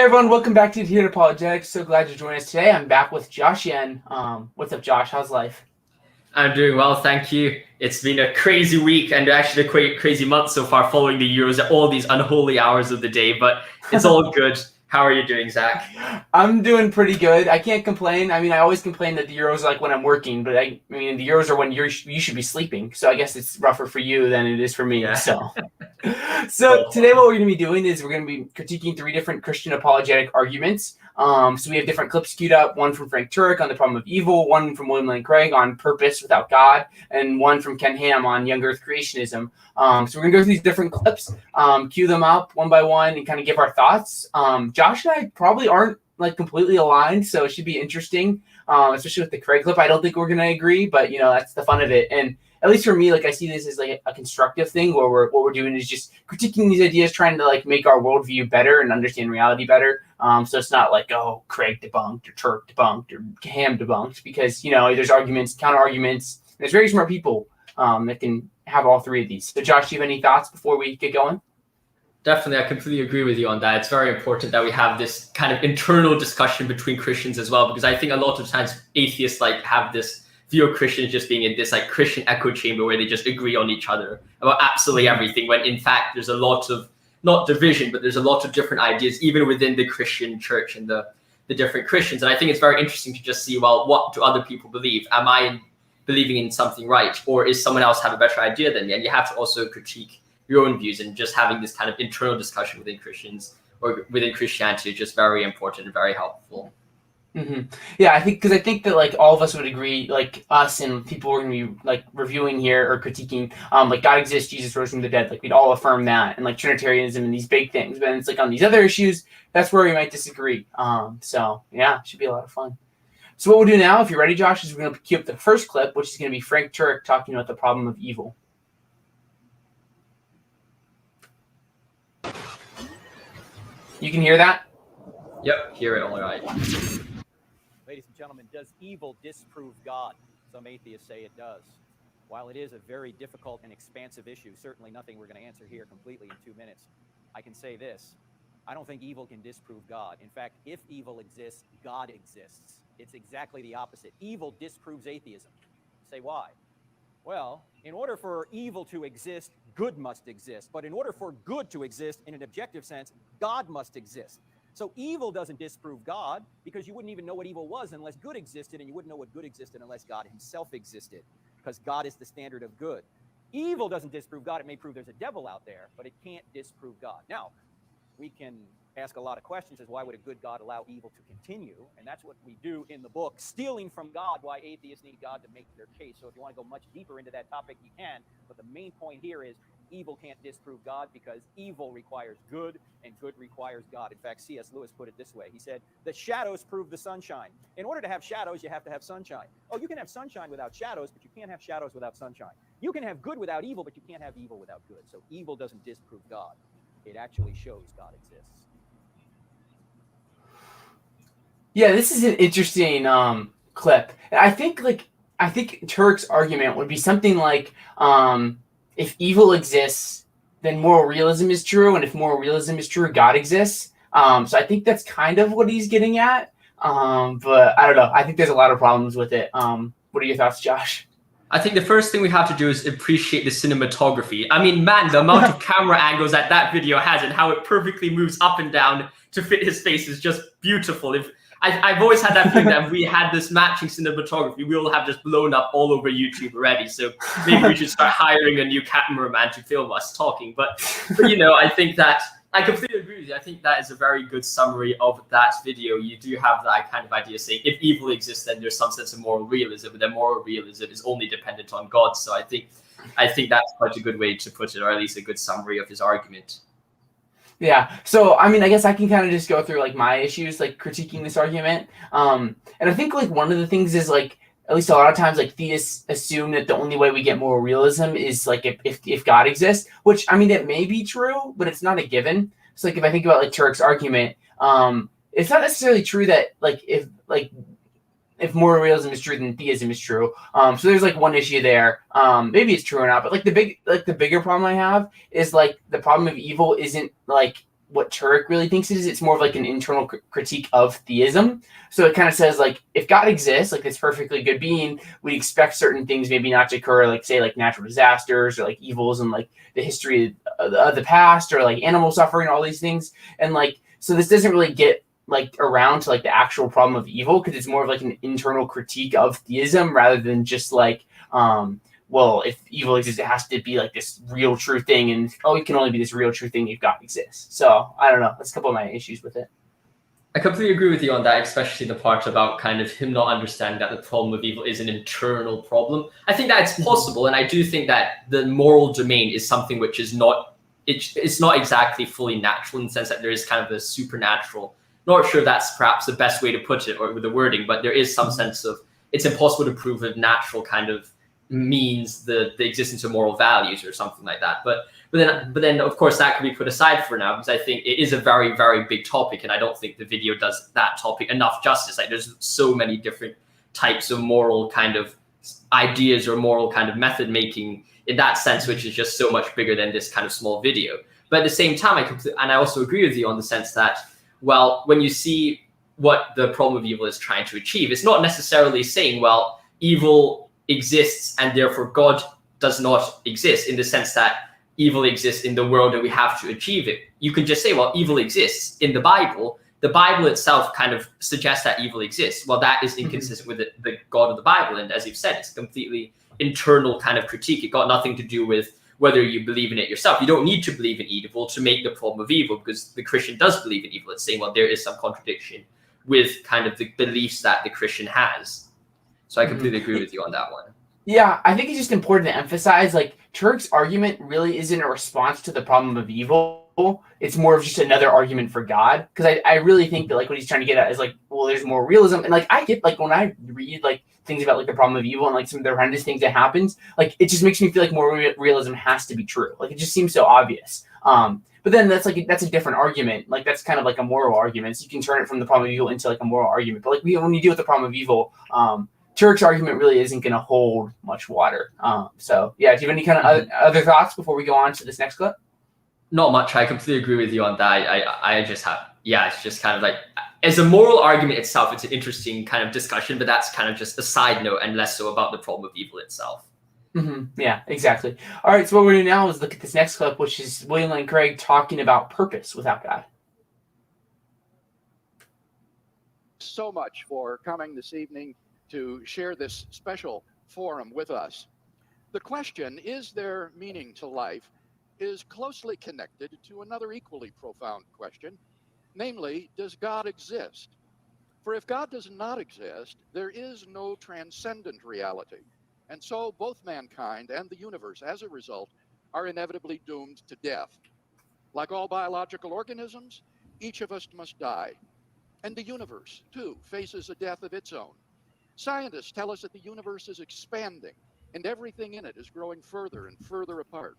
everyone, welcome back to Here Apologetics. So glad to join us today. I'm back with Josh Yen. What's up, Josh? How's life? I'm doing well, thank you. It's been a crazy week and actually a crazy month so far following the Euros at all these unholy hours of the day, but it's all good. How are you doing, Zach? I'm doing pretty good. I can't complain. I mean, I always complain that the Euros are like when I'm working, but I mean, the Euros are when you should be sleeping. So I guess it's rougher for you than it is for me. Yeah. So today what we're going to be doing is we're going to be critiquing 3 different Christian apologetic arguments. So we have different clips queued up, one from Frank Turek on the problem of evil, one from William Lane Craig on purpose without God, and one from Ken Ham on young earth creationism. So we're going to go through these different clips, cue them up one by one and kind of give our thoughts. Josh and I probably aren't like completely aligned, so it should be interesting, especially with the Craig clip. I don't think we're going to agree, but that's the fun of it. And at least for me, like I see this as like a constructive thing where what we're doing is just critiquing these ideas, trying to like make our worldview better and understand reality better. So it's not like, oh, Craig debunked or Turk debunked or Ham debunked, because there's arguments, counter arguments. There's very smart people that can have all 3 of these. So Josh, do you have any thoughts before we get going? Definitely, I completely agree with you on that. It's very important that we have this kind of internal discussion between Christians as well, because I think a lot of times atheists like have this view of Christians just being in this like Christian echo chamber where they just agree on each other about absolutely everything, when in fact there's a lot of, not division, but there's a lot of different ideas even within the Christian church and the different Christians. And I think it's very interesting to just see, well, what do other people believe? Am I believing in something right? Or is someone else have a better idea than me? And you have to also critique your own views, and just having this kind of internal discussion within Christians or within Christianity is just very important and very helpful. Mm-hmm. Yeah, I think that like all of us would agree, like us and people we're going to be like reviewing here or critiquing, like God exists, Jesus rose from the dead, like we'd all affirm that, and like Trinitarianism and these big things. But it's like on these other issues, that's where we might disagree. So yeah, it should be a lot of fun. So what we'll do now, if you're ready, Josh, is we're going to cue up the first clip, which is going to be Frank Turek talking about the problem of evil. You can hear that? Yep, hear it all right. Ladies and gentlemen, does evil disprove God? Some atheists say it does. While it is a very difficult and expansive issue, certainly nothing we're going to answer here completely in 2 minutes, I can say this. I don't think evil can disprove God. In fact, if evil exists, God exists. It's exactly the opposite. Evil disproves atheism. Say why? Well, in order for evil to exist, good must exist. But in order for good to exist in an objective sense, God must exist. So evil doesn't disprove God, because you wouldn't even know what evil was unless good existed, and you wouldn't know what good existed unless God himself existed, because God is the standard of good. Evil doesn't disprove God. It may prove there's a devil out there, but it can't disprove God. Now, we can ask a lot of questions as why would a good God allow evil to continue? And that's what we do in the book, Stealing from God, Why Atheists Need God to Make Their Case. So if you want to go much deeper into that topic, you can. But the main point here is evil can't disprove God, because evil requires good and good requires God. In fact, C.S. Lewis put it this way. He said, the shadows prove the sunshine. In order to have shadows, you have to have sunshine. Oh, you can have sunshine without shadows, but you can't have shadows without sunshine. You can have good without evil, but you can't have evil without good. So evil doesn't disprove God. It actually shows God exists. Yeah, this is an interesting clip. I think Turek's argument would be something like, if evil exists, then moral realism is true, and if moral realism is true, God exists. So I think that's kind of what he's getting at. But I don't know. I think there's a lot of problems with it. What are your thoughts, Josh? I think the first thing we have to do is appreciate the cinematography. I mean, man, the amount of camera angles that video has and how it perfectly moves up and down to fit his face is just beautiful. I've always had that feeling that if we had this matching cinematography, we will have just blown up all over YouTube already. So maybe we should start hiring a new cameraman to film us talking. But I think that I completely agree with you. I think that is a very good summary of that video. You do have that kind of idea saying if evil exists, then there's some sense of moral realism, but then moral realism is only dependent on God. So I think that's quite a good way to put it, or at least a good summary of his argument. Yeah. So, I mean, I guess I can kind of just go through like my issues, like critiquing this argument. And I think like one of the things is like, at least a lot of times, like theists assume that the only way we get moral realism is like if God exists, which I mean, it may be true, but it's not a given. So like if I think about like Turek's argument, it's not necessarily true that if moral realism is true, then theism is true. So there's like one issue there. Maybe it's true or not, but like the bigger problem I have is like the problem of evil isn't like what Turek really thinks it is. It's more of like an internal critique of theism. So it kind of says like, if God exists, like this perfectly good being, we expect certain things maybe not to occur, like say like natural disasters or like evils and like the history of the past, or like animal suffering, all these things. And like, so this doesn't really get like around to like the actual problem of evil, because it's more of like an internal critique of theism rather than just like, well, if evil exists, it has to be like this real true thing, and it can only be this real true thing if God exists. So I don't know. That's a couple of my issues with it. I completely agree with you on that, especially the part about kind of him not understanding that the problem of evil is an internal problem. I think that it's possible, and I do think that the moral domain is something which is not, it's not exactly fully natural in the sense that there is kind of a supernatural. Not sure that's perhaps the best way to put it or with the wording, but there is some sense of it's impossible to prove a natural kind of means the existence of moral values or something like that. But then of course that can be put aside for now, because I think it is a very, very big topic, and I don't think the video does that topic enough justice. Like there's so many different types of moral kind of ideas or moral kind of method making in that sense, which is just so much bigger than this kind of small video. But at the same time, I also agree with you on the sense that, well, when you see what the problem of evil is trying to achieve, it's not necessarily saying, well, evil exists and therefore God does not exist, in the sense that evil exists in the world and we have to achieve it. You can just say, well, evil exists in the Bible. The Bible itself kind of suggests that evil exists. Well, that is inconsistent with the God of the Bible. And as you've said, it's a completely internal kind of critique. It got nothing to do with whether you believe in it yourself. You don't need to believe in evil to make the problem of evil, because the Christian does believe in evil. It's saying, well, there is some contradiction with kind of the beliefs that the Christian has. So I completely agree with you on that one. Yeah, I think it's just important to emphasize, like, Turek's argument really isn't a response to the problem of evil. It's more of just another argument for God. Because I really think that, like, what he's trying to get at is, like, well, there's more realism. And, like, I get, like, when I read, like, things about, like, the problem of evil and, like, some of the horrendous things that happens, like, it just makes me feel like more realism has to be true. Like, it just seems so obvious. But then that's a different argument. Like, that's kind of like a moral argument. So you can turn it from the problem of evil into, like, a moral argument. But, like, when you deal with the problem of evil, Turek's argument really isn't going to hold much water. So, yeah, do you have any kind of other thoughts before we go on to this next clip? Not much. I completely agree with you on that. I just have, yeah, it's just kind of like, as a moral argument itself, it's an interesting kind of discussion, but that's kind of just a side note and less so about the problem of evil itself. Yeah, exactly. All right, so what we're going to do now is look at this next clip, which is William Lane Craig talking about purpose without God. So much for coming this evening to share this special forum with us. The question, is there meaning to life, is closely connected to another equally profound question, namely, does God exist? For if God does not exist, there is no transcendent reality. And so both mankind and the universe, as a result, are inevitably doomed to death. Like all biological organisms, each of us must die. And the universe, too, faces a death of its own. Scientists tell us that the universe is expanding, and everything in it is growing further and further apart.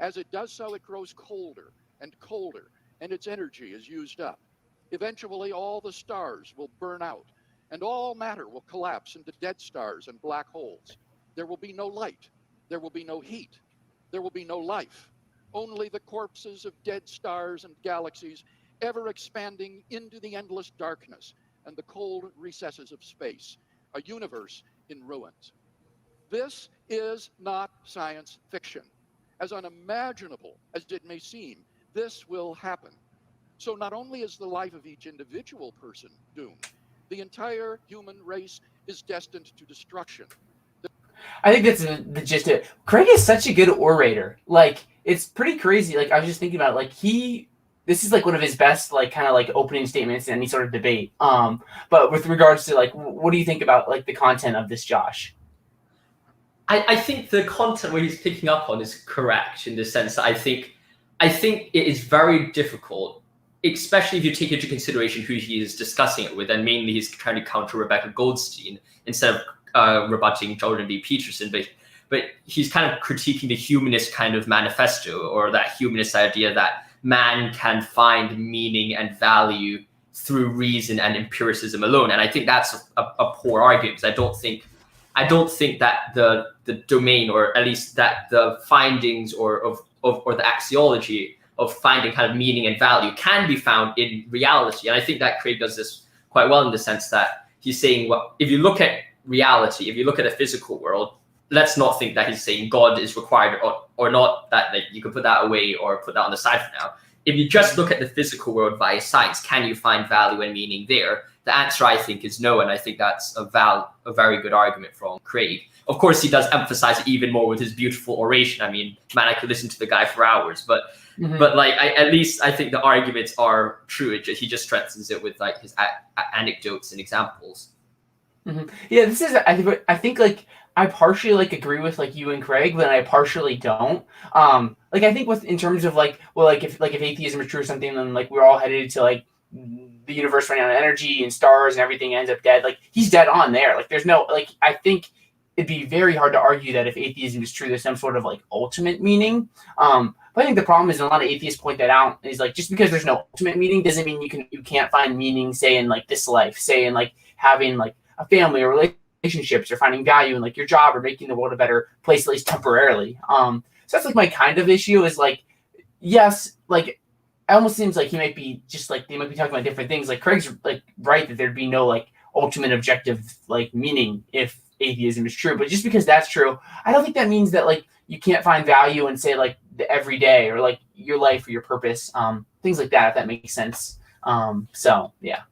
As it does so, it grows colder and colder, and its energy is used up. Eventually, all the stars will burn out, and all matter will collapse into dead stars and black holes. There will be no light. There will be no heat. There will be no life. Only the corpses of dead stars and galaxies, ever expanding into the endless darkness and the cold recesses of space. A universe in ruins. This is not science fiction. As unimaginable as it may seem, this will happen. So not only is the life of each individual person doomed, the entire human race is destined to destruction. I think that's the gist of it. Craig is such a good orator. Like, it's pretty crazy. Like, I was just thinking about it. Like, this is like one of his best, like, kind of like opening statements in any sort of debate. But with regards to, like, what do you think about, like, the content of this, Josh? I think the content where he's picking up on is correct in the sense that I think it is very difficult, especially if you take into consideration who he is discussing it with, and mainly he's trying to counter Rebecca Goldstein instead of rebutting Jordan B. Peterson, but he's kind of critiquing the humanist kind of manifesto, or that humanist idea that man can find meaning and value through reason and empiricism alone. And I think that's a poor argument, because I don't think that the domain, or at least that the findings or the axiology of finding kind of meaning and value can be found in reality. And I think that Craig does this quite well in the sense that he's saying, well, if you look at reality, if you look at the physical world, let's not think that he's saying God is required or not, that like, you can put that away or put that on the side for now. If you just look at the physical world via science, can you find value and meaning there? The answer, I think, is no, and I think that's a very good argument from Craig. Of course, he does emphasize it even more with his beautiful oration. I mean, man, I could listen to the guy for hours, but like, at least I think the arguments are true. He just strengthens it with like his anecdotes and examples. Yeah, this is. I think like I partially like agree with like you and Craig, but I partially don't. Like I think in terms of like, well, like if atheism is true or something, then like we're all headed to like the universe running out of energy and stars and everything ends up dead. Like he's dead on there. Like there's no like I think it'd be very hard to argue that if atheism is true, there's some sort of like ultimate meaning. But I think the problem is, and a lot of atheists point that out, is like just because there's no ultimate meaning doesn't mean you can't find meaning, say in like this life, say in like having like a family or relationships or finding value in like your job or making the world a better place, at least temporarily. So that's like my kind of issue is like, yes, like it almost seems like he might be just like they might be talking about different things. Like Craig's like right that there'd be no like ultimate objective like meaning if atheism is true, but just because that's true, I don't think that means that like you can't find value in say like the everyday or like your life or your purpose, things like that, if that makes sense. So yeah.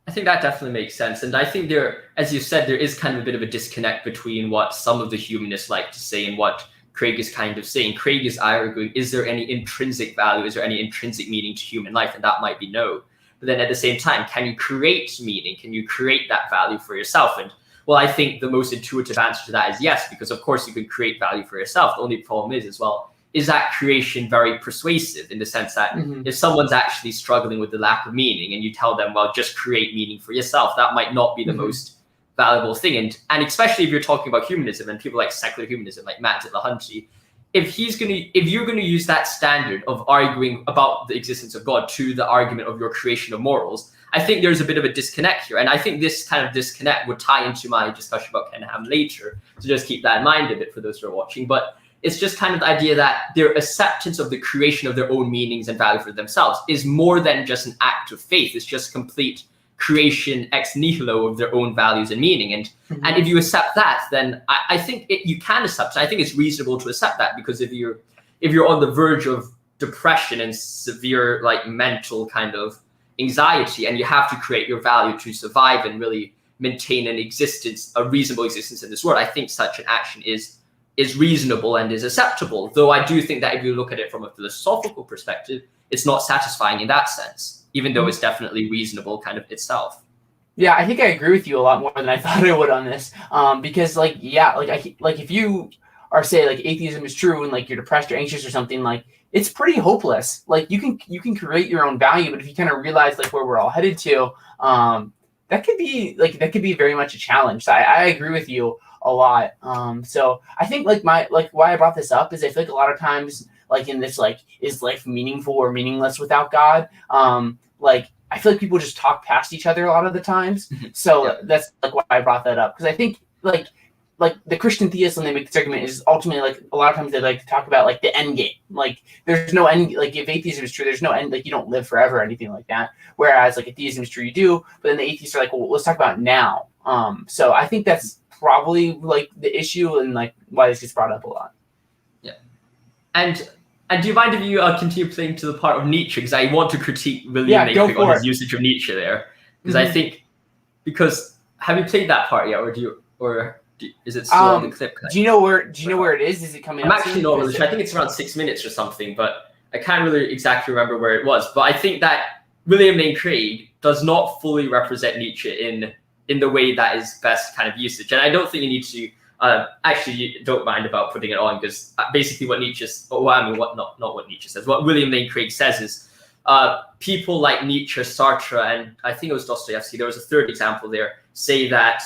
I think that definitely makes sense. And I think there, as you said, there is kind of a bit of a disconnect between what some of the humanists like to say and what Craig is kind of saying. Craig is arguing, is there any intrinsic value? Is there any intrinsic meaning to human life? And that might be no. But then at the same time, can you create meaning? Can you create that value for yourself? And well, I think the most intuitive answer to that is yes, because of course you can create value for yourself. The only problem is well, is that creation very persuasive in the sense that if someone's actually struggling with the lack of meaning and you tell them, well, just create meaning for yourself, that might not be the most valuable thing. And especially if you're talking about humanism and people like secular humanism, like Matt Dillahunty, if you're going to use that standard of arguing about the existence of God to the argument of your creation of morals, I think there's a bit of a disconnect here. And I think this kind of disconnect would tie into my discussion about Ken Ham later. So just keep that in mind a bit for those who are watching. But it's just kind of the idea that their acceptance of the creation of their own meanings and value for themselves is more than just an act of faith. It's just complete creation ex nihilo of their own values and meaning. And if you accept that, then I think you can accept it. I think it's reasonable to accept that, because if you're on the verge of depression and severe like mental kind of anxiety and you have to create your value to survive and really maintain an existence, a reasonable existence in this world, I think such an action is reasonable and is acceptable. Though I do think that if you look at it from a philosophical perspective, it's not satisfying in that sense, even though it's definitely reasonable kind of itself. Yeah, I think I agree with you a lot more than I thought I would on this. Because like, yeah, like if you are say like atheism is true and like you're depressed or anxious or something, like it's pretty hopeless. Like you can create your own value, but if you kind of realize like where we're all headed to, that could be very much a challenge. So I agree with you a lot. So I think like why I brought this up is I feel like a lot of times like in this like is life meaningful or meaningless without God? Like I feel like people just talk past each other a lot of the times. So that's like why I brought that up, because I think like the Christian theists when they make this argument is ultimately like a lot of times they like to talk about like the end game. Like there's no end. Like if atheism is true, there's no end. Like you don't live forever or anything like that. Whereas like if theism is true, you do. But then the atheists are like, well, let's talk about now. So I think that's probably like the issue and like why this gets brought up a lot. Yeah. And do you mind if you continue playing to the part of Nietzsche? Because I want to critique William Lane on his usage of Nietzsche there. Because I think, have you played that part yet, is it still on the clip? Do you know where it is? Is it coming? I'm actually not really sure. I think it's around 6 minutes or something, but I can't really exactly remember where it was. But I think that William Lane Craig does not fully represent Nietzsche in the way that is best kind of usage. And I don't think you need to actually you don't mind about putting it on, because basically what Nietzsche not what Nietzsche says, what William Lane Craig says is people like Nietzsche, Sartre, and I think it was Dostoevsky, there was a third example there, say that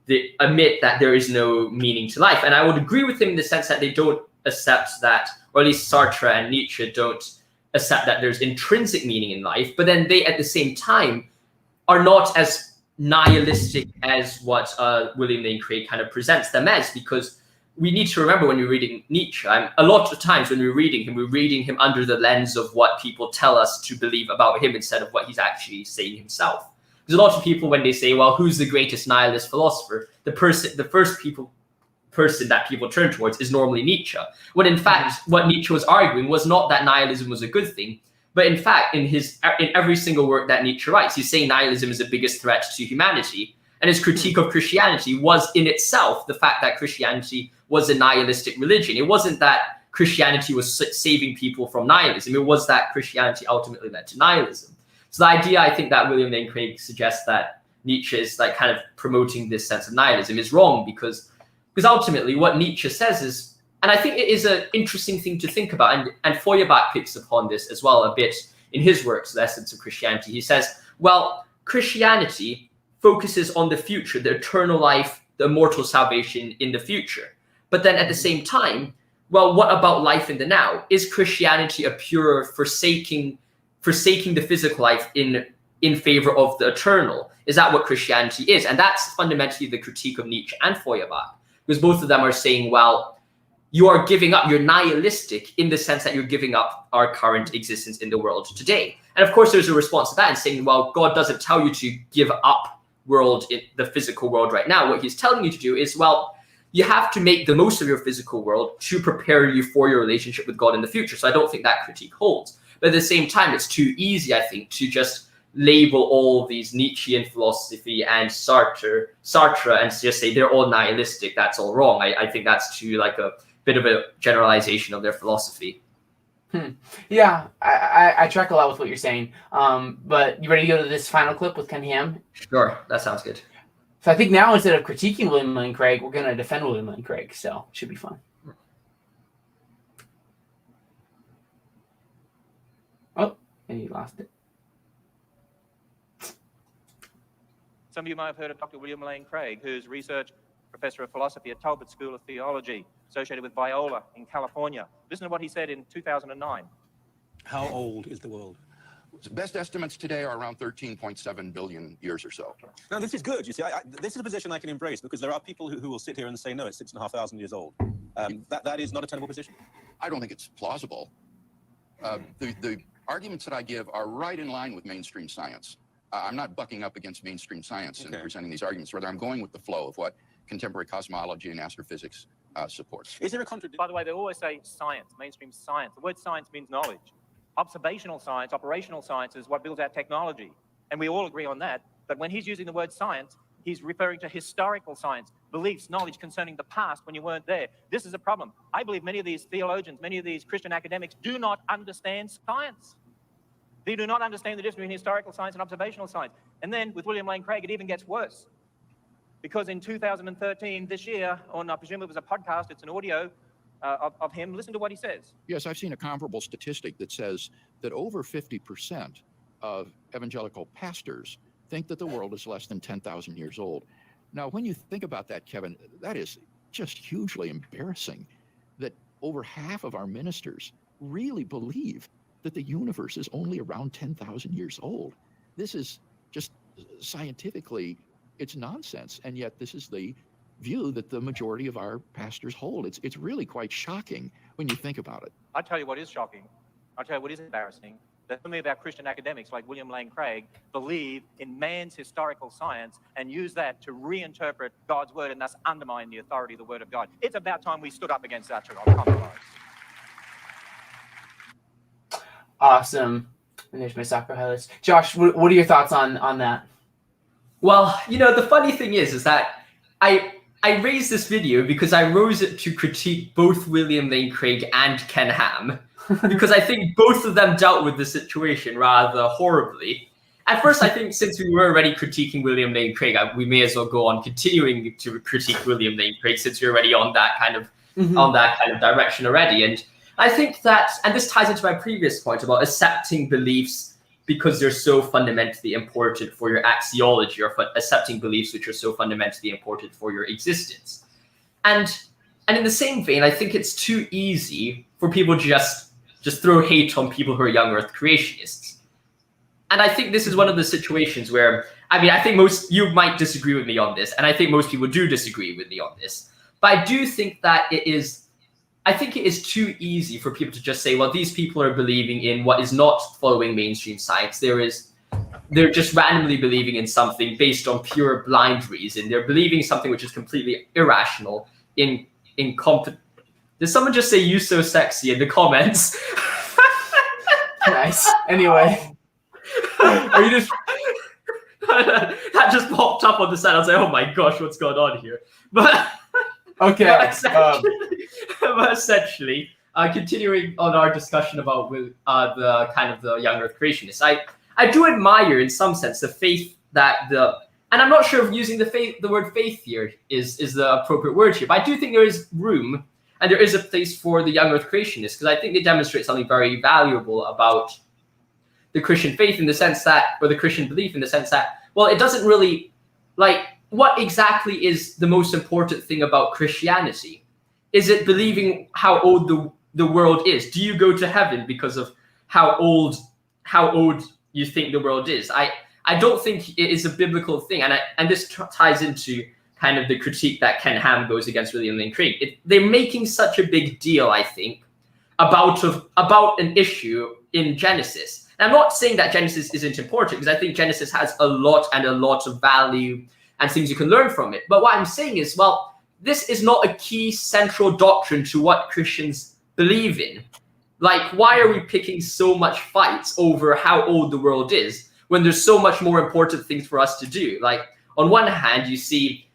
they admit that there is no meaning to life. And I would agree with him in the sense that they don't accept that, or at least Sartre and Nietzsche don't accept that there's intrinsic meaning in life, but then they at the same time are not as nihilistic as what William Lane Craig kind of presents them as, because we need to remember when we're reading Nietzsche, a lot of times when we're reading him under the lens of what people tell us to believe about him instead of what he's actually saying himself. There's a lot of people, when they say, well, who's the greatest nihilist philosopher? The first person that people turn towards is normally Nietzsche. When in fact, what Nietzsche was arguing was not that nihilism was a good thing, but in fact, in every single work that Nietzsche writes, he's saying nihilism is the biggest threat to humanity. And his critique of Christianity was in itself the fact that Christianity was a nihilistic religion. It wasn't that Christianity was saving people from nihilism. It was that Christianity ultimately led to nihilism. So the idea, I think, that William Lane Craig suggests that Nietzsche is like kind of promoting this sense of nihilism is wrong, because ultimately what Nietzsche says is, and I think it is an interesting thing to think about, and Feuerbach picks upon this as well a bit in his works, The Essence of Christianity. He says, well, Christianity focuses on the future, the eternal life, the immortal salvation in the future. But then at the same time, well, what about life in the now? Is Christianity a pure forsaking the physical life in favor of the eternal? Is that what Christianity is? And that's fundamentally the critique of Nietzsche and Feuerbach, because both of them are saying, well, you are giving up, you're nihilistic in the sense that you're giving up our current existence in the world today. And of course, there's a response to that and saying, well, God doesn't tell you to give up the physical world right now. What he's telling you to do is, well, you have to make the most of your physical world to prepare you for your relationship with God in the future. So I don't think that critique holds. But at the same time, it's too easy, I think, to just label all these Nietzschean philosophy and Sartre and just say they're all nihilistic. That's all wrong. I think that's too like a bit of a generalization of their philosophy. Yeah, I track a lot with what you're saying. But you ready to go to this final clip with Ken Ham? Sure, that sounds good. So I think now instead of critiquing William Lane Craig, we're going to defend William Lane Craig. So it should be fun. Oh, and you lost it. Some of you might have heard of Dr. William Lane Craig, who's research professor of philosophy at Talbot School of Theology, associated with Biola in California. Listen to what he said in 2009. How old is the world? Best estimates today are around 13.7 billion years or so. Now, this is good. You see, this is a position I can embrace, because there are people who will sit here and say, no, it's 6,500 years old. That is not a tenable position. I don't think it's plausible. The arguments that I give are right in line with mainstream science. I'm not bucking up against mainstream science and presenting these arguments. Rather, I'm going with the flow of what contemporary cosmology and astrophysics supports. Is there a contradiction? By the way, they always say science, mainstream science. The word science means knowledge. Observational science, operational science is what builds our technology. And we all agree on that. But when he's using the word science, he's referring to historical science, beliefs, knowledge concerning the past when you weren't there. This is a problem. I believe many of these theologians, many of these Christian academics do not understand science. They do not understand the difference between historical science and observational science. And then with William Lane Craig, it even gets worse. Because in 2013, this year, on I presume it was a podcast, it's an audio of him. Listen to what he says. Yes, I've seen a comparable statistic that says that over 50% of evangelical pastors think that the world is less than 10,000 years old. Now, when you think about that, Kevin, that is just hugely embarrassing that over half of our ministers really believe that the universe is only around 10,000 years old. This is just scientifically, it's nonsense. And yet this is the view that the majority of our pastors hold. It's really quite shocking when you think about it. I'll tell you what is shocking. I'll tell you what is embarrassing. That so many of our Christian academics like William Lane Craig believe in man's historical science and use that to reinterpret God's word and thus undermine the authority of the word of God. It's about time we stood up against that compromise. Awesome. And there's my soccer highlights. Josh, what are your thoughts on that? Well, the funny thing is that I raised this video because I rose it to critique both William Lane Craig and Ken Ham, because I think both of them dealt with the situation rather horribly. At first, I think since we were already critiquing William Lane Craig, we may as well go on continuing to critique William Lane Craig, since we're already on that kind of direction already. And I think that, and this ties into my previous point about accepting beliefs because they're so fundamentally important for your axiology, or accepting beliefs which are so fundamentally important for your existence. And in the same vein, I think it's too easy for people to just throw hate on people who are young earth creationists. And I think this is one of the situations where, I think you might disagree with me on this, and I think most people do disagree with me on this. But I do think that it is too easy for people to just say, well, these people are believing in what is not following mainstream science. They're just randomly believing in something based on pure blind reason. They're believing something which is completely irrational, incompetent. Did someone just say "you so sexy" in the comments? Nice. Anyway, are you just? That just popped up on the side. I was like, oh my gosh, what's going on here? But Okay. but essentially, continuing on our discussion about the kind of the young Earth creationists, I do admire in some sense the faith that and I'm not sure if using the word faith here is the appropriate word here, but I do think there is room and there is a place for the young Earth creationists, because I think they demonstrate something very valuable about the Christian faith in the sense that, or the Christian belief in the sense that, well, it doesn't really, like, what exactly is the most important thing about Christianity? Is it believing how old the world is? Do you go to heaven because of how old you think the world is? I don't think it is a biblical thing, and this ties into kind of the critique that Ken Ham goes against William Lane Craig. They're making such a big deal, I think, about an issue in Genesis. And I'm not saying that Genesis isn't important, because I think Genesis has a lot of value and things you can learn from it. But what I'm saying is, well, this is not a key central doctrine to what Christians believe in. Like, why are we picking so much fights over how old the world is when there's so much more important things for us to do? Like, on one hand, you see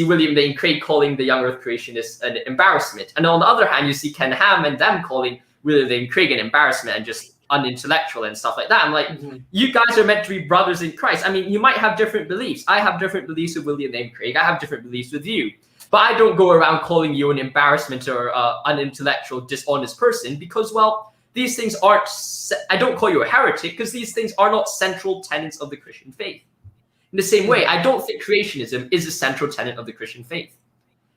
William Lane Craig calling the young Earth creationists an embarrassment. And on the other hand, you see Ken Ham and them calling William Lane Craig an embarrassment and just unintellectual and stuff like that. I'm like, you guys are meant to be brothers in Christ. I mean, you might have different beliefs. I have different beliefs with William Lane Craig. I have different beliefs with you. But I don't go around calling you an embarrassment or unintellectual, dishonest person because, well, these things aren't, I don't call you a heretic because these things are not central tenets of the Christian faith. In the same way, I don't think creationism is a central tenet of the Christian faith.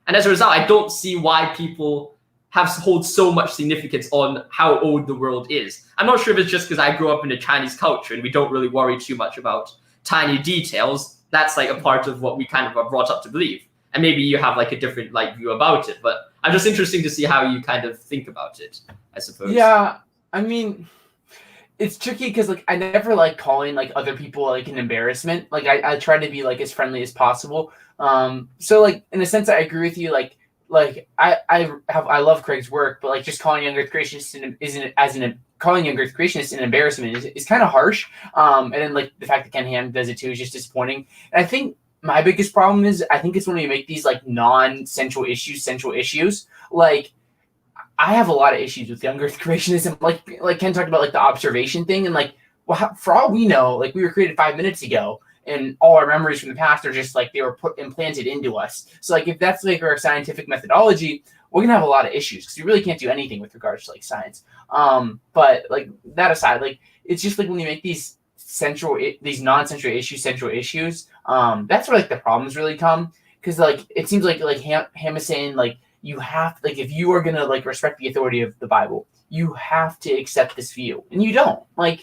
And as a result, I don't see why people hold so much significance on how old the world is. I'm not sure if it's just because I grew up in a Chinese culture and we don't really worry too much about tiny details. That's like a part of what we kind of are brought up to believe. And maybe you have like a different view about it, but I'm just interested to see how you kind of think about it, I suppose. Yeah, I mean, it's tricky because I never like calling other people an embarrassment. I try to be as friendly as possible. So in a sense, I agree with you. I love Craig's work, but just calling young Earth creationists calling young Earth creationists an embarrassment is kind of harsh. And then the fact that Ken Ham does it too is just disappointing. And I think my biggest problem is I think it's when we make these non-central issues central issues. I have a lot of issues with young Earth creationism. Like Ken talked about the observation thing, and for all we know, we were created 5 minutes ago, and all our memories from the past are just they were implanted into us. So if that's our scientific methodology, we're gonna have a lot of issues because we really can't do anything with regards to science. But that aside, it's just when you make these non-central issues central issues, that's where the problems really come. Because it seems Ham is saying you have if you are gonna respect the authority of the Bible, you have to accept this view, and you don't. I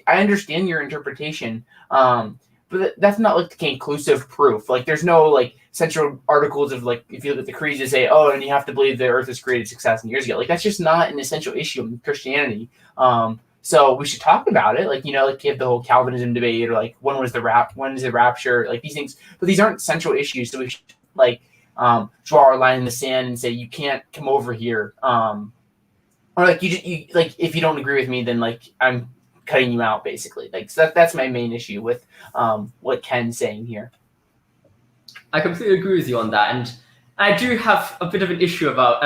understand your interpretation, but that's not the conclusive proof. There's no central articles of if you look at the creeds that say, oh, and you have to believe the Earth was created 6,000 years ago. That's just not an essential issue in Christianity. So we should talk about it. You have the whole Calvinism debate, or when is the rapture, these things. But these aren't central issues, so we should draw our line in the sand and say you can't come over here. Or if you don't agree with me, then I'm cutting you out, basically. So that's my main issue with what Ken's saying here. I completely agree with you on that, and I do have a bit of an issue about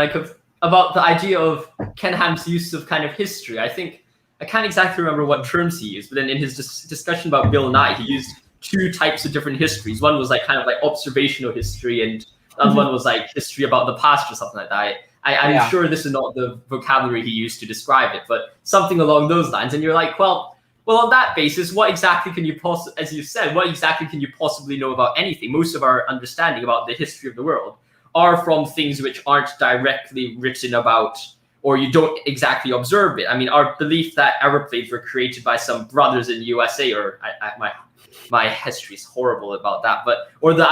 the idea of Ken Ham's use of kind of history. I think I can't exactly remember what terms he used, but then in his discussion about Bill Nye, he used two types of different histories. One was observational history, and the other one was history about the past or something like that. I'm sure this is not the vocabulary he used to describe it, but something along those lines. And you're well, on that basis, what exactly can you as you said, what exactly can you possibly know about anything? Most of our understanding about the history of the world are from things which aren't directly written about, or you don't exactly observe it. I mean, our belief that aeroplanes were created by some brothers in the USA, or my history is horrible about that, but or the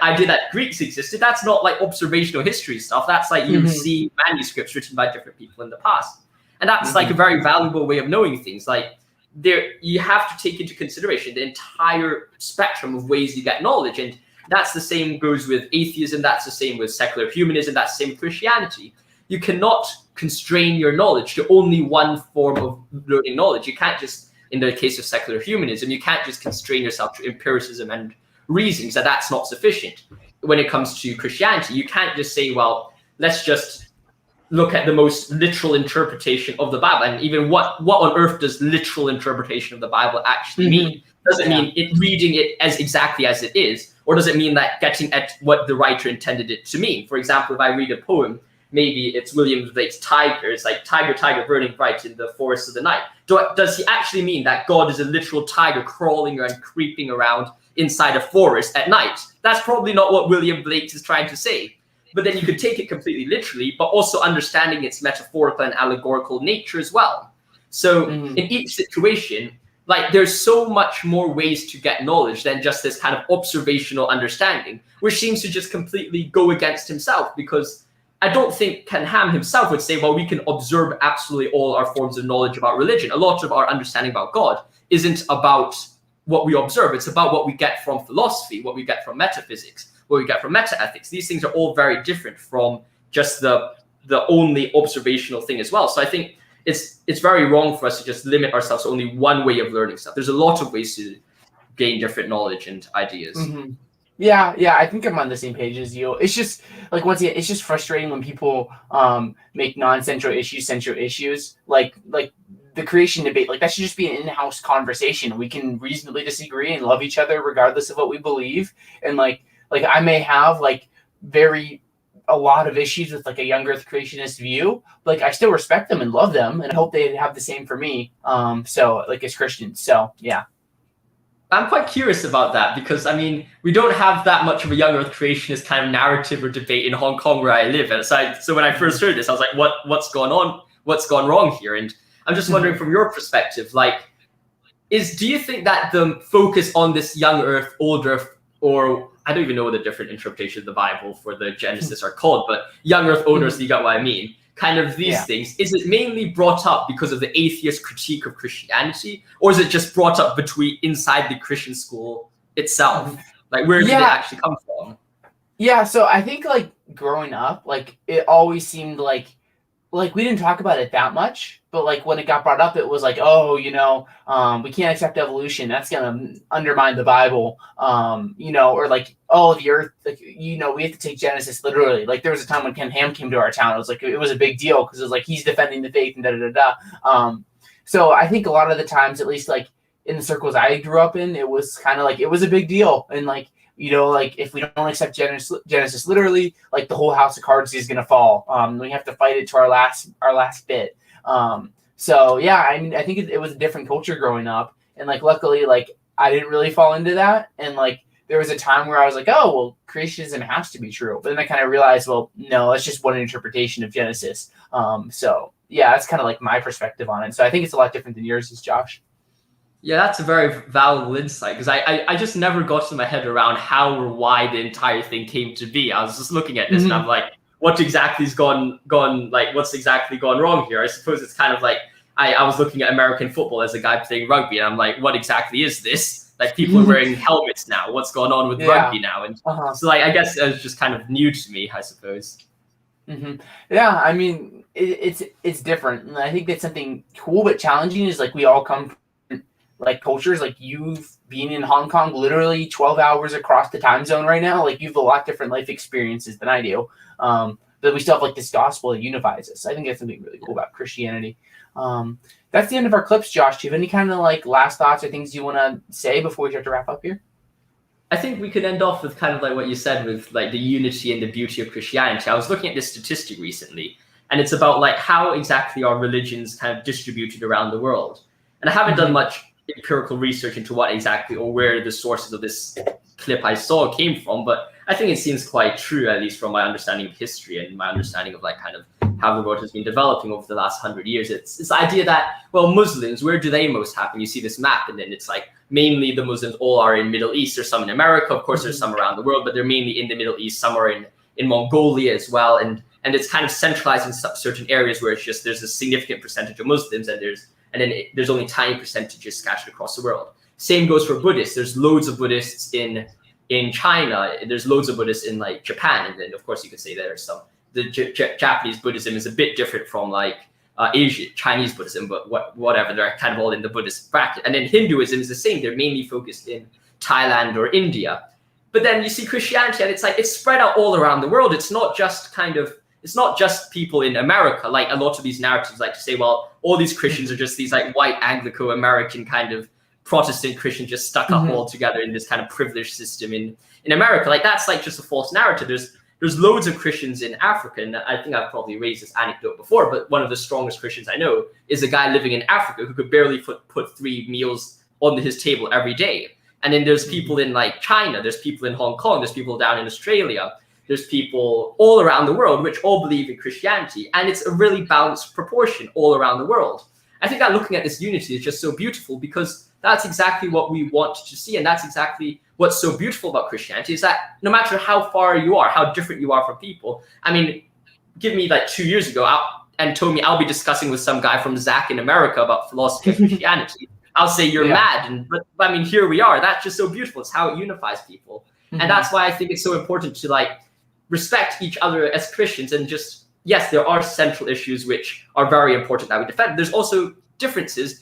idea that Greeks existed, that's not like observational history stuff. That's like you see manuscripts written by different people in the past, and that's like a very valuable way of knowing things. Like there, you have to take into consideration the entire spectrum of ways you get knowledge, and that's the same goes with atheism. That's the same with secular humanism. That's the same with Christianity. You cannot constrain your knowledge to only one form of learning knowledge. You can't just, in the case of secular humanism, you can't just constrain yourself to empiricism and reasonings, that's not sufficient. When it comes to Christianity, you can't just say, well, let's just look at the most literal interpretation of the Bible. And even what on earth does literal interpretation of the Bible actually mean? Does it mean reading it as exactly as it is? Or does it mean that getting at what the writer intended it to mean? For example, if I read a poem, maybe it's William Blake's tiger. It's like tiger, tiger, burning bright in the forest of the night. Does he actually mean that God is a literal tiger crawling and creeping around inside a forest at night? That's probably not what William Blake is trying to say. But then you could take it completely literally, but also understanding its metaphorical and allegorical nature as well. So in each situation, like there's so much more ways to get knowledge than just this kind of observational understanding, which seems to just completely go against himself, because I don't think Ken Ham himself would say, well, we can observe absolutely all our forms of knowledge about religion. A lot of our understanding about God isn't about what we observe. It's about what we get from philosophy, what we get from metaphysics, what we get from metaethics. These things are all very different from just the only observational thing as well. So I think it's very wrong for us to just limit ourselves to only one way of learning stuff. There's a lot of ways to gain different knowledge and ideas. Yeah, I think I'm on the same page as you. It's just like, once again, it's just frustrating when people make non-central issues central issues. Like the creation debate, like that should just be an in-house conversation. We can reasonably disagree and love each other regardless of what we believe. And like I may have like a lot of issues with like a young Earth creationist view. Like I still respect them and love them, and I hope they have the same for me. So like as Christians. So yeah. I'm quite curious about that, because I mean, we don't have that much of a young Earth creationist kind of narrative or debate in Hong Kong where I live. And so when I first heard this, I was like, what's going on? What's gone wrong here? And I'm just wondering from your perspective, like, do you think that the focus on this young Earth, old Earth, or I don't even know what the different interpretations of the Bible for the Genesis are called, but young Earth, old Earth, you got what I mean? Kind of these things, is it mainly brought up because of the atheist critique of Christianity, or is it just brought up inside the Christian school itself? Like, where did it actually come from? Yeah, so I think like growing up, like it always seemed like we didn't talk about it that much, but like when it got brought up, it was like, oh, we can't accept evolution. That's gonna undermine the Bible, or like, oh, the Earth, like, we have to take Genesis literally. Like there was a time when Ken Ham came to our town, it was like, it was a big deal because it was like he's defending the faith and So I think a lot of the times, at least like in the circles I grew up in, it was kind of like it was a big deal, and like, like if we don't accept Genesis literally, like the whole house of cards is gonna fall. We have to fight it to our last bit. So yeah, I mean, I think it was a different culture growing up, and like luckily, like I didn't really fall into that, and like there was a time where I was like, oh well, creationism has to be true, but then I kind of realized, well, no, it's just one interpretation of Genesis. So yeah, that's kind of like my perspective on it. So I think it's a lot different than yours is, Josh. Yeah, that's a very valuable insight, because I just never got in my head around how or why the entire thing came to be. I was just looking at this and I'm like, what exactly has gone like what's exactly gone wrong here? I suppose it's kind of like I was looking at American football as a guy playing rugby, and I'm like, what exactly is this? Like people are wearing helmets now. What's going on with rugby now? And so like I guess it was just kind of new to me, I suppose. Yeah, I mean it's different, and I think that's something cool but challenging. Is like we all come from like cultures, like you've been in Hong Kong literally 12 hours across the time zone right now. Like you have a lot different life experiences than I do. But we still have like this gospel that unifies us. I think that's something really cool about Christianity. That's the end of our clips, Josh. Do you have any kind of like last thoughts or things you want to say before we start to wrap up here? I think we could end off with kind of like what you said with like the unity and the beauty of Christianity. I was looking at this statistic recently, and it's about like how exactly are religions kind of distributed around the world. And I haven't done much empirical research into what exactly or where the sources of this clip I saw came from, but I think it seems quite true, at least from my understanding of history and my understanding of like kind of how the world has been developing over the last 100 years. It's the idea that, well, Muslims, where do they most happen? You see this map, and then it's like mainly the Muslims all are in Middle East. There's some in America, of course, there's some around the world, but they're mainly in the Middle East. Some are in Mongolia as well. And it's kind of centralized in certain areas where it's just there's a significant percentage of Muslims and then there's only tiny percentages scattered across the world. Same goes for Buddhists. There's loads of Buddhists in China. There's loads of Buddhists in like Japan. And then of course you could say there's some, the Japanese Buddhism is a bit different from like Chinese Buddhism, but whatever, they're kind of all in the Buddhist bracket. And then Hinduism is the same. They're mainly focused in Thailand or India. But then you see Christianity and it's like, it's spread out all around the world. It's not just people in America. Like a lot of these narratives like to say, well, all these Christians are just these like white Anglico-American kind of Protestant Christians just stuck up all together in this kind of privileged system in America. Like that's like just a false narrative. There's loads of Christians in Africa, and I think I've probably raised this anecdote before, but one of the strongest Christians I know is a guy living in Africa who could barely put 3 meals on his table every day. And then there's people in like China, there's people in Hong Kong, there's people down in Australia, there's people all around the world which all believe in Christianity, and it's a really balanced proportion all around the world. I think that looking at this unity is just so beautiful because that's exactly what we want to see, and that's exactly what's so beautiful about Christianity is that no matter how far you are, how different you are from people, I mean, give me like 2 years ago and told me I'll be discussing with some guy from Zach in America about philosophy of Christianity. I'll say you're mad, but I mean, here we are. That's just so beautiful. It's how it unifies people. And that's why I think it's so important to like respect each other as Christians and just, yes, there are central issues which are very important that we defend. There's also differences,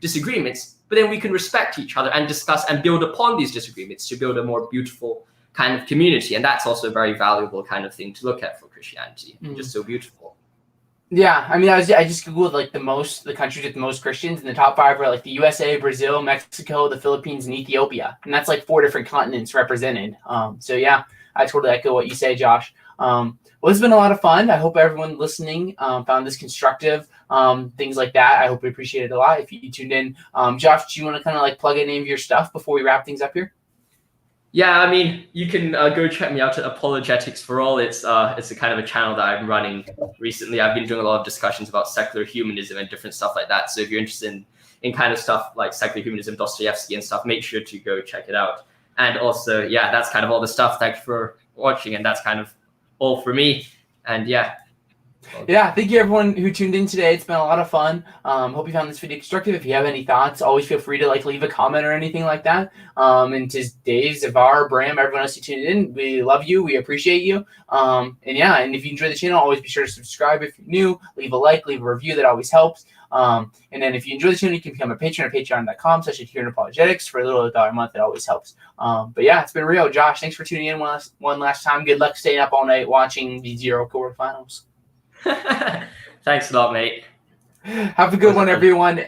disagreements, but then we can respect each other and discuss and build upon these disagreements to build a more beautiful kind of community. And that's also a very valuable kind of thing to look at for Christianity. Just so beautiful. Yeah, I mean, I just googled like the countries with the most Christians, and the top 5 are like the USA, Brazil, Mexico, the Philippines, and Ethiopia, and that's like 4 different continents represented. So yeah, I totally echo what you say, Josh. Well, it's been a lot of fun. I hope everyone listening found this constructive. Things like that. I hope we appreciate it a lot if you tuned in. Josh, do you want to kind of like plug in any of your stuff before we wrap things up here? Yeah, I mean, you can go check me out at Apologetics for All. It's a kind of a channel that I'm running recently. I've been doing a lot of discussions about secular humanism and different stuff like that. So if you're interested in kind of stuff like secular humanism, Dostoevsky and stuff, make sure to go check it out. And also, yeah, that's kind of all the stuff. Thanks for watching, and that's kind of all for me. And yeah. Yeah, thank you everyone who tuned in today. It's been a lot of fun. Hope you found this video constructive. If you have any thoughts, always feel free to like leave a comment or anything like that. And to Dave, Zavar, Bram, everyone else who tuned in, we love you. We appreciate you. And yeah, and if you enjoy the channel, always be sure to subscribe if you're new. Leave a like, leave a review. That always helps. And then if you enjoy the channel, you can become a patron at patreon.com/Apologetics for a little $1 a month. It always helps. But yeah, it's been real. Josh, thanks for tuning in one last time. Good luck staying up all night watching the Zero Cohort Finals. Thanks a lot, mate. Have a good one, everyone.